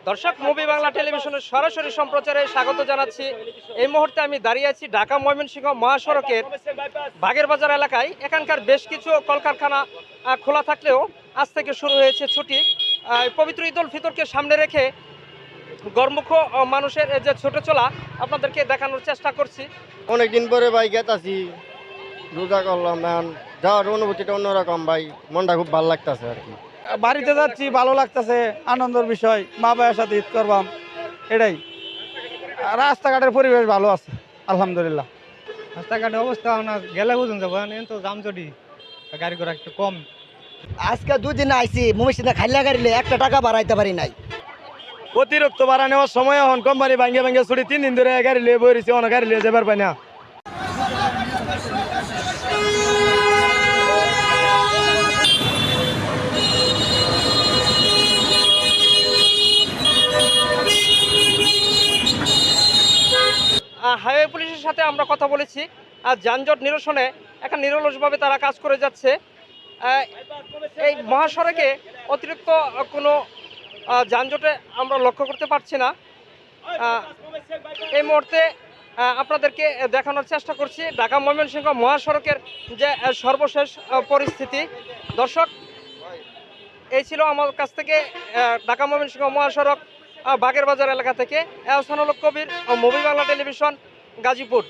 দর্শক, মুভি বাংলা টেলিভিশনের সরাসরি সম্প্রচারে স্বাগত জানাচ্ছি। এই মুহূর্তে আমি দাঁড়িয়ে আছি ঢাকা ময়মনসিংহ মহাসড়কের বাগের বাজার এলাকায়। এখানকার বেশ কিছু কলকারখানা খোলা থাকলেও আজ থেকে শুরু হয়েছে ছুটি। পবিত্র ঈদ উল ফিতরকে সামনে রেখে গরমুখ মানুষের যে ছোট চলা আপনাদেরকে দেখানোর চেষ্টা করছি। অনেকদিন পরে ভাই গেতাছি, রোজা করলাম, এখন যাওয়ার অনুভূতিটা অন্যরকম ভাই, মনটা খুব ভালো লাগতেছে আর কি। বাড়িতে যাচ্ছি, ভালো লাগতেছে, আনন্দের বিষয়, মা বাবার সাথে ঈদ করবাম, এটাই। আর রাস্তাঘাটের পরিবেশ ভালো আছে আলহামদুলিল্লাহ। রাস্তাঘাটের অবস্থা না গেলে বুঝুন যাবো, তো যানজটি গাড়ি ঘোড়া একটু কম। আজকে দুদিন আইসি মুমিশিদা খাইলা গাড়িলে 1 টাকা বাড়াইতে পারি নাই। অতিরিক্ত ভাড়া নেওয়ার সময় এখন কোম্পানি ভাঙ্গে ভাঙ্গে ছুটি 3 দিন ধরে গাড়ি লিয়ে বই রয়েছে, অনেক গাড়ি লিয়ে যাবার পাই না। হাইওয়ে পুলিশের সাথে আমরা কথা বলেছি। আর যানজট নিরসনে একটা নিরলসভাবে তারা কাজ করে যাচ্ছে। এই মহাসড়কে অতিরিক্ত কোনো যানজটে আমরা লক্ষ্য করতে পারছি না। এই মুহূর্তে আপনাদেরকে দেখানোর চেষ্টা করছি ঢাকা ময়মনসিংহ মহাসড়কের যে সর্বশেষ পরিস্থিতি। দর্শক, এই ছিল আমার কাছ থেকে ঢাকা ময়মনসিংহ মহাসড়ক বাগের বাজার এলাকা থেকে এহসানুল কবির, মুভি বাংলা টেলিভিশন, গাজীপুর।